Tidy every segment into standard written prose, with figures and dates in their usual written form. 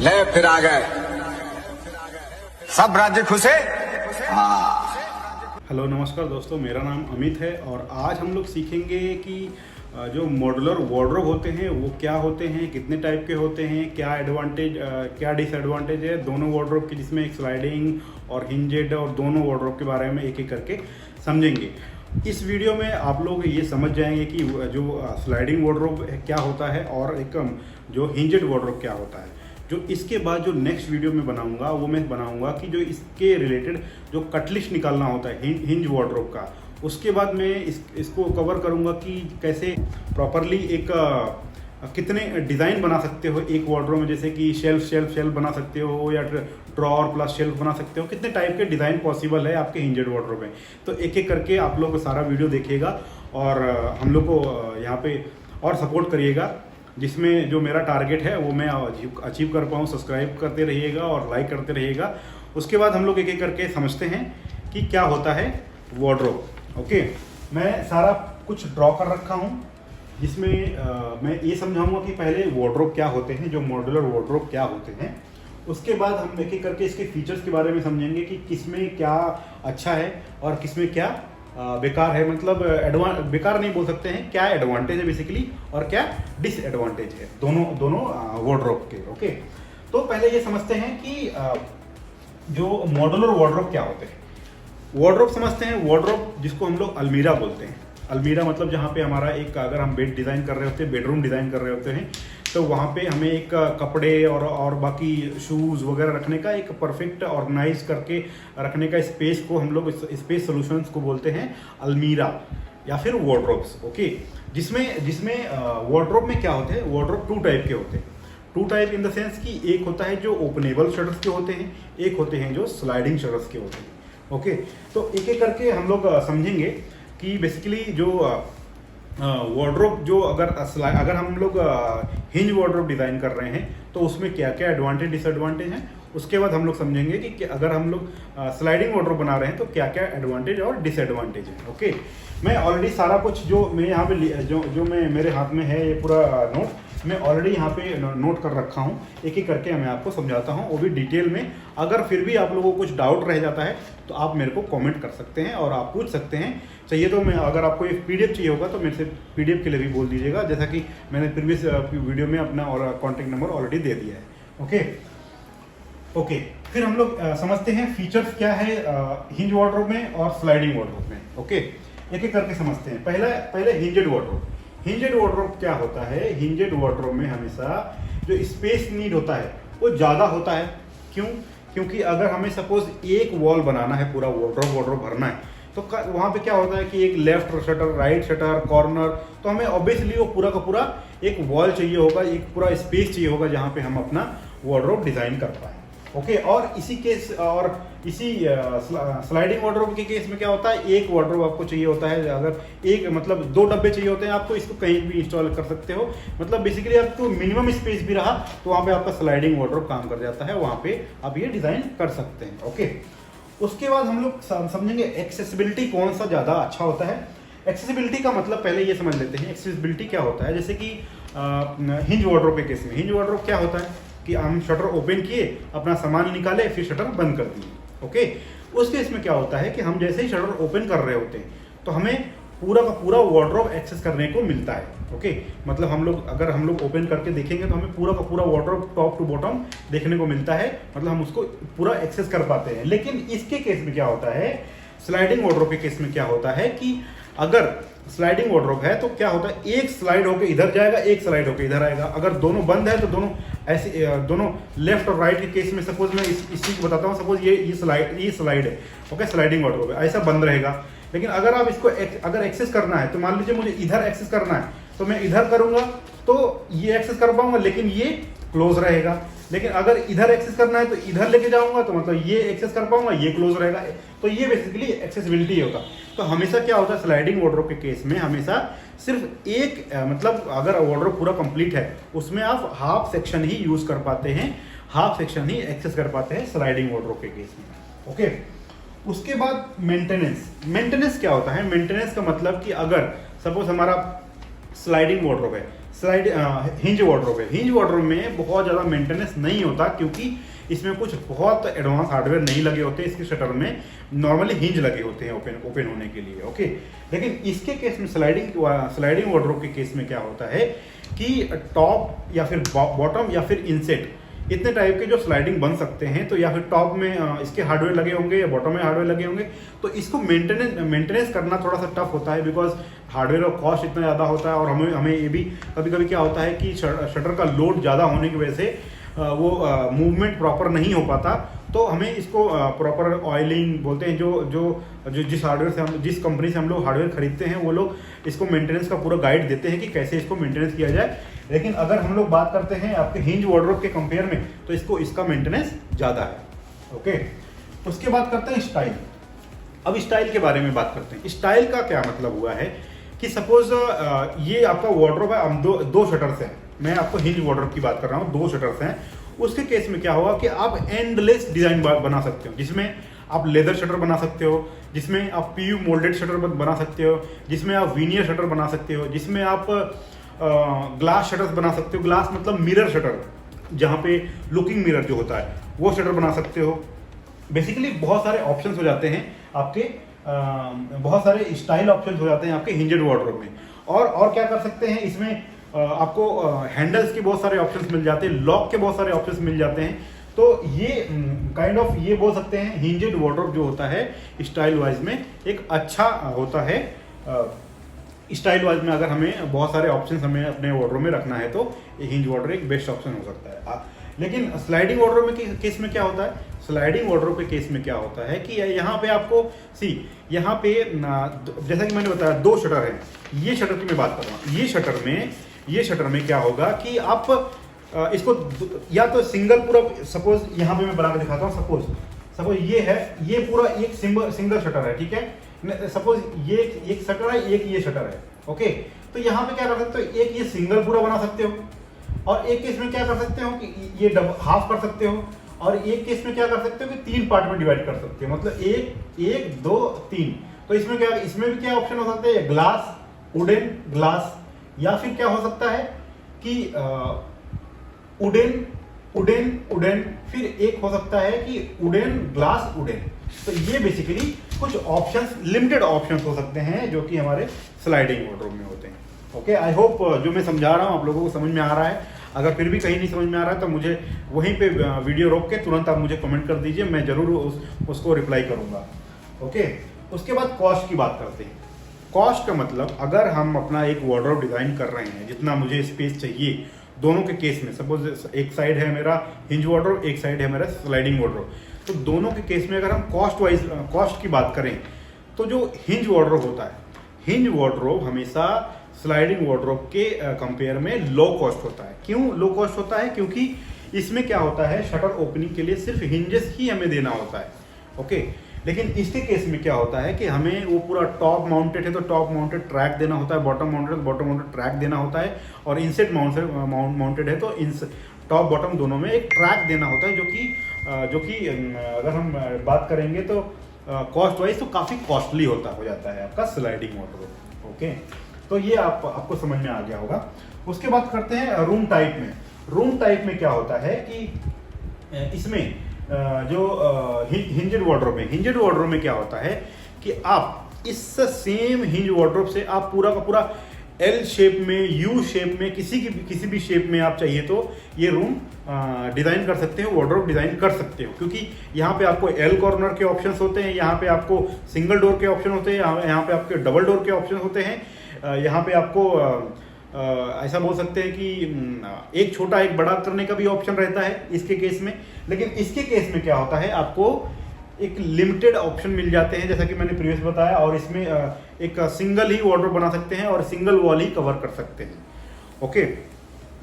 ले फिर आ गए सब राज्य खुशे। हेलो नमस्कार दोस्तों, मेरा नाम अमित है और आज हम लोग सीखेंगे कि जो मॉड्यूलर वार्डरोब होते हैं वो क्या होते हैं, कितने टाइप के होते हैं, क्या एडवांटेज क्या डिसएडवांटेज है दोनों वार्डरोब की, जिसमें एक स्लाइडिंग और हिंजेड और दोनों वार्डरोब के बारे में एक एक करके समझेंगे। इस वीडियो में आप लोग ये समझ जाएंगे कि जो स्लाइडिंग वार्डरोब क्या होता है और एक जो हिंजेड वार्डरोब क्या होता है। जो इसके बाद जो नेक्स्ट वीडियो में बनाऊंगा वो मैं बनाऊंगा कि जो इसके रिलेटेड जो कटलिस्ट निकालना होता है हिंज वार्डरोब का, उसके बाद मैं इसको कवर करूंगा कि कैसे प्रॉपरली एक कितने डिज़ाइन बना सकते हो एक वार्डरोब में, जैसे कि शेल्फ बना सकते हो या ड्रॉअर प्लस शेल्फ बना सकते हो, कितने टाइप के डिज़ाइन पॉसिबल है आपके हिंजेड वार्डरोब में। तो एक एक करके आप लोग सारा वीडियो देखिएगा और हम लोग को यहाँ पे और सपोर्ट करिएगा, जिसमें जो मेरा टारगेट है वो मैं अचीव कर पाऊँ। सब्सक्राइब करते रहिएगा और लाइक करते रहिएगा। उसके बाद हम लोग एक एक करके समझते हैं कि क्या होता है वार्डरोब। ओके, मैं सारा कुछ ड्रॉ कर रखा हूँ, जिसमें मैं ये समझाऊंगा कि पहले वार्डरोब क्या होते हैं, जो मॉड्यूलर वार्डरोब क्या होते हैं। उसके बाद हम एक एक करके इसके फीचर्स के बारे में समझेंगे कि किसमें क्या अच्छा है और किसमें क्या बेकार है। मतलब बेकार नहीं बोल सकते हैं, क्या एडवांटेज है बेसिकली और क्या डिसएडवांटेज है दोनों वार्डरोब के। ओके, तो पहले ये समझते हैं कि जो मॉड्यूलर वार्डरोब क्या होते हैं। वार्डरोब समझते हैं, वार्डरोब जिसको हम लोग अलमीरा बोलते हैं। अलमीरा मतलब जहाँ पे हमारा एक, अगर हम बेड डिज़ाइन कर रहे होते हैं, बेडरूम डिज़ाइन कर रहे होते हैं, तो वहाँ पे हमें एक कपड़े और बाकी शूज़ वगैरह रखने का एक परफेक्ट ऑर्गेनाइज करके रखने का स्पेस को हम लोग स्पेस सॉल्यूशंस को बोलते हैं अलमीरा या फिर वार्डरोब्स। ओके, जिसमें वार्डरोब में क्या होते हैं, वार्डरोब टू टाइप के होते हैं। Two type in the sense कि एक होता है जो ओपनेबल शटर्स के होते हैं, एक होते हैं जो स्लाइडिंग शटर्स के होते हैं। ओके, तो एक एक करके हम लोग समझेंगे कि बेसिकली जो वार्डरोब जो अगर हम लोग हिंज वार्डरोब डिज़ाइन कर रहे हैं तो उसमें क्या क्या एडवांटेज डिसएडवांटेज हैं। उसके बाद हम लोग समझेंगे कि अगर हम लोग स्लाइडिंग वार्डरोब बना रहे हैं तो क्या क्या एडवांटेज और डिसएडवांटेज है। ओके, मैं ऑलरेडी सारा कुछ जो मैं यहाँ पे जो मैं मेरे हाथ में है ये पूरा नोट मैं ऑलरेडी यहाँ पे नोट कर रखा हूँ। एक एक करके मैं आपको समझाता हूँ, वो भी डिटेल में। अगर फिर भी आप लोगों को कुछ डाउट रह जाता है तो आप मेरे को कमेंट कर सकते हैं और आप पूछ सकते हैं। चाहिए तो मैं, अगर आपको एक पीडीएफ चाहिए होगा तो मेरे से पीडीएफ के लिए भी बोल दीजिएगा, जैसा कि मैंने प्रीवियस वीडियो में अपना और कॉन्टैक्ट नंबर ऑलरेडी दे दिया है। ओके, फिर हम लोग समझते हैं फीचर्स क्या है हिंज वार्डरोब में और स्लाइडिंग वार्डरोब में। ओके, एक एक करके समझते हैं। पहले हिंजेड वार्डरोब। हिंजेड वार्डरोब क्या होता है, हिंजेड वार्डरोब में हमेशा जो स्पेस नीड होता है वो ज़्यादा होता है। क्यों? क्योंकि अगर हमें सपोज एक वॉल बनाना है, पूरा वार्डरोब भरना है, तो वहाँ पे क्या होता है कि एक left shutter, right shutter, corner, तो हमें ऑब्वियसली वो पूरा का पूरा एक वॉल चाहिए होगा, एक पूरा स्पेस चाहिए होगा जहाँ पे हम अपना वार्डरोब डिज़ाइन कर पाएँ। ओके, और इसी स्लाइडिंग वार्डरोब के केस में क्या होता है, एक वार्डरोब आपको चाहिए होता है। अगर एक मतलब 2 डब्बे चाहिए होते हैं आपको, इसको कहीं भी इंस्टॉल कर सकते हो। मतलब बेसिकली आपको मिनिमम स्पेस भी रहा तो वहाँ पे आपका स्लाइडिंग वार्डरोब काम कर जाता है, वहाँ पे आप ये डिज़ाइन कर सकते हैं। ओके, उसके बाद हम लोग समझेंगे एक्सेसिबिलिटी कौन सा ज़्यादा अच्छा होता है। एक्सेसिबिलिटी का मतलब पहले ये समझ लेते हैं एक्सेसिबिलिटी क्या होता है। जैसे कि हिंज वार्डरोब के केस में, हिंज वार्डरोब क्या होता है कि हम शटर ओपन किए, अपना सामान निकाले, फिर शटर बंद कर दिए। ओके, उस केस में क्या होता है कि हम जैसे ही शटर ओपन कर रहे होते हैं तो हमें पूरा का पूरा वार्डरोब एक्सेस करने को मिलता है। ओके, मतलब अगर हम लोग ओपन करके देखेंगे तो हमें पूरा का पूरा वार्डरोब टॉप टू बॉटम देखने को मिलता है, मतलब हम उसको पूरा एक्सेस कर पाते हैं। लेकिन इसके केस में क्या होता है, स्लाइडिंग वार्डरोब के केस में क्या होता है कि अगर स्लाइडिंग वार्डरोब है तो क्या होता है, एक स्लाइड होकर इधर जाएगा, एक स्लाइड होकर इधर आएगा। अगर दोनों बंद है तो दोनों ऐसे, दोनों लेफ्ट और राइट के केस में, सपोज मैं इस चीज को बताता हूँ, सपोज ये स्लाइड है। ओके, स्लाइडिंग वार्डरोब है, ऐसा बंद रहेगा। लेकिन अगर आप इसको अगर एक्सेस करना है तो मान लीजिए मुझे इधर एक्सेस करना है तो मैं इधर करूंगा तो ये एक्सेस कर पाऊंगा, लेकिन ये क्लोज रहेगा। लेकिन अगर इधर एक्सेस करना है तो इधर लेके जाऊंगा तो मतलब ये एक्सेस कर पाऊंगा, ये क्लोज रहेगा। तो ये बेसिकली एक्सेसिबिलिटी होगा। तो हमेशा क्या होता है स्लाइडिंग वार्डरोब के केस में, हमेशा सिर्फ एक मतलब अगर वार्डरोब पूरा कंप्लीट है उसमें आप हाफ सेक्शन ही यूज कर पाते हैं, हाफ सेक्शन ही एक्सेस कर पाते हैं स्लाइडिंग वार्डरोब के केस में। ओके, उसके बाद मेंटेनेंस क्या होता है। मेंटेनेंस का मतलब कि अगर सपोज हमारा स्लाइडिंग वार्डरोब है स्लाइड हिंज वार्डरोब है। हिंज वार्डरोब में बहुत ज़्यादा मेंटेनेंस नहीं होता क्योंकि इसमें कुछ बहुत एडवांस हार्डवेयर नहीं लगे होते। इसके शटर में नॉर्मली हिंज लगे होते हैं ओपन होने के लिए, ओके। लेकिन इसके केस में स्लाइडिंग वार्डरोब के केस में क्या होता है कि टॉप या फिर बॉटम या फिर इनसेट इतने टाइप के जो स्लाइडिंग बन सकते हैं। तो या फिर टॉप में इसके हार्डवेयर लगे होंगे या बॉटम में हार्डवेयर लगे होंगे, तो इसको मेंटेनेंस करना थोड़ा सा टफ होता है बिकॉज हार्डवेयर और कॉस्ट इतना ज़्यादा होता है। और हमें ये भी कभी कभी क्या होता है कि शटर का लोड ज़्यादा होने की वजह से वो मूवमेंट प्रॉपर नहीं हो पाता। तो हमें इसको प्रॉपर ऑयलिंग बोलते हैं। जो जिस कंपनी से हम लोग हार्डवेयर खरीदते हैं वो लोग इसको मेंटेनेंस का पूरा गाइड देते हैं कि कैसे इसको मेंटेनेंस किया जाए। लेकिन अगर हम लोग बात करते हैं आपके हिंज वार्डरोब के कंपेयर में, तो इसका मेंटेनेंस ज़्यादा है, ओके। उसके बाद करते हैं स्टाइल। अब स्टाइल के बारे में बात करते हैं। स्टाइल का क्या मतलब हुआ है कि सपोज ये आपका वार्डरोब है, हम दो शटर्स हैं। मैं आपको हिंज वार्डरोब की बात कर रहा हूँ, 2 शटर्स हैं। उसके केस में क्या होगा कि आप एंडलेस डिजाइन बना सकते हो, जिसमें आप लेदर शटर बना सकते हो, जिसमें आप पीयू मोल्डेड शटर बना सकते हो, जिसमें आप वीनियर शटर बना सकते हो, जिसमें आप ग्लास शटर्स बना सकते हो। ग्लास मतलब मिरर शटर, जहाँ पे लुकिंग मिरर जो होता है वो शटर बना सकते हो। बेसिकली बहुत सारे ऑप्शंस हो जाते हैं आपके, बहुत सारे स्टाइल ऑप्शंस हो जाते हैं आपके हिंजेड वार्डरोब में। और क्या कर सकते हैं इसमें, आपको हैंडल्स के बहुत सारे ऑप्शंस मिल जाते हैं, लॉक के बहुत सारे ऑप्शंस मिल जाते हैं। तो ये काइंड ऑफ ये बोल सकते हैं हिंजेड वार्डरोब जो होता है स्टाइल वाइज में एक अच्छा होता है। स्टाइल वाइज में अगर हमें बहुत सारे ऑप्शंस हमें अपने वार्डरोब में रखना है तो हिंज वार्डरोब एक बेस्ट ऑप्शन हो सकता है। लेकिन स्लाइडिंग वार्डरोब में केस में क्या होता है, स्लाइडिंग वार्डरोब के केस में क्या होता है कि यहाँ पे आपको यहाँ पे जैसा कि मैंने बताया 2 शटर हैं। ये शटर की मैं बात कर रहा हूँ। ये शटर में क्या होगा कि आप इसको या तो सिंगल पूरा, सपोज यहाँ पे मैं बना के दिखाता हूँ। सपोज ये पूरा एक सिंगल शटर है, ठीक है। सपोज ये एक शटर है, एक ये शटर है, ओके। तो यहाँ पे क्या कर सकते हो, एक ये सिंगल पूरा बना सकते हो, और एक केस में क्या कर सकते हो कि ये हाफ कर सकते हो, और एक केस में क्या कर सकते हो कि 3 पार्ट में डिवाइड कर सकते हो, मतलब 1 2 3। तो इसमें भी क्या ऑप्शन हो सकता है, ग्लास, वुडन, ग्लास, या फिर क्या हो सकता है कि वुडन, फिर एक हो सकता है कि वुडन, ग्लास, वुडन। तो ये बेसिकली कुछ ऑप्शंस, लिमिटेड ऑप्शंस हो सकते हैं जो कि हमारे स्लाइडिंग वार्डरोब में होते हैं, ओके। आई होप जो मैं समझा रहा हूँ आप लोगों को समझ में आ रहा है। अगर फिर भी कहीं नहीं समझ में आ रहा है तो मुझे वहीं पे वीडियो रोक के तुरंत आप मुझे कमेंट कर दीजिए, मैं जरूर उसको रिप्लाई करूँगा, ओके। उसके बाद कॉस्ट की बात करते हैं। कॉस्ट का मतलब, अगर हम अपना एक वार्डरोब डिज़ाइन कर रहे हैं, जितना मुझे स्पेस चाहिए, दोनों के केस में सपोज एक साइड है मेरा हिंज वार्डरोब, एक साइड है मेरा स्लाइडिंग वार्डरोब, तो दोनों के केस में अगर हम कॉस्ट की बात करें तो जो हिंज वार्डरोब होता है, हिंज वार्डरोब हमेशा स्लाइडिंग वार्डरोब के कंपेयर में लो कॉस्ट होता है। क्यों लो कॉस्ट होता है? क्योंकि इसमें क्या होता है, शटर ओपनिंग के लिए सिर्फ हिंजेस ही हमें देना होता है, ओके। लेकिन इसके केस में क्या होता है कि हमें वो पूरा टॉप माउंटेड है तो टॉप माउंटेड ट्रैक देना होता है, बॉटम माउंटेड तो बॉटम माउंटेड ट्रैक देना होता है, और इनसेट माउंटेड है तो टॉप बॉटम दोनों में एक ट्रैक देना होता है, जो कि अगर हम बात करेंगे तो कॉस्ट वाइज तो काफ़ी कॉस्टली हो जाता है आपका स्लाइडिंग वार्डरोब, ओके। तो ये आपको समझ में आ गया होगा। उसके बाद करते हैं रूम टाइप में। रूम टाइप में क्या होता है कि इसमें जो हिंजेड वार्डरोब में क्या होता है कि आप इस सेम हिंज वार्डरोब से आप पूरा का पूरा एल शेप में, यू शेप में, किसी भी शेप में आप चाहिए तो ये रूम डिज़ाइन कर सकते हो, वार्डरोब डिज़ाइन कर सकते हो। क्योंकि यहाँ पे आपको एल कॉर्नर के ऑप्शंस होते हैं, यहाँ पे आपको सिंगल डोर के ऑप्शन होते हैं, यहाँ पे आपके डबल डोर के ऑप्शन होते हैं, यहाँ पे आपको ऐसा बोल सकते हैं कि एक छोटा एक बड़ा करने का भी ऑप्शन रहता है इसके केस में। लेकिन इसके केस में क्या होता है, आपको एक लिमिटेड ऑप्शन मिल जाते हैं, जैसा कि मैंने प्रीवियस बताया, और इसमें एक सिंगल ही वार्डरोब बना सकते हैं और सिंगल वॉल ही कवर कर सकते हैं, ओके।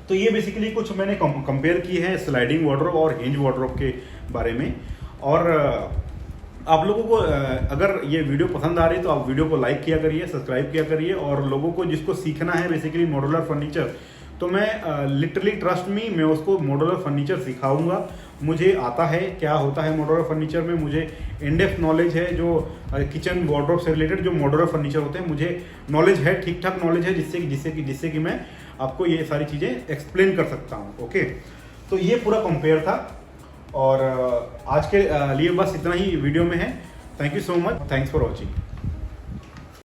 तो ये बेसिकली कुछ मैंने कंपेयर किए हैं स्लाइडिंग वार्डरोब और हिंज वार्डरोब के बारे में। और आप लोगों को अगर ये वीडियो पसंद आ रही है तो आप वीडियो को लाइक किया करिए, सब्सक्राइब किया करिए, और लोगों को जिसको सीखना है बेसिकली मॉड्यूलर फर्नीचर, तो मैं लिटरली ट्रस्ट मी, मैं उसको मॉड्यूलर फर्नीचर सिखाऊंगा। मुझे आता है क्या होता है मॉड्यूलर फर्नीचर में, मुझे इन डेप्थ नॉलेज है जो किचन वार्डरोब से रिलेटेड जो मॉड्यूलर फर्नीचर होते हैं, मुझे नॉलेज है, ठीक ठाक नॉलेज है, जिससे कि मैं आपको ये सारी चीज़ें एक्सप्लेन कर सकता हूँ। ओके, तो ये पूरा कंपेयर था और आज के लिए बस इतना ही वीडियो में है। Thank you so much, thanks for watching.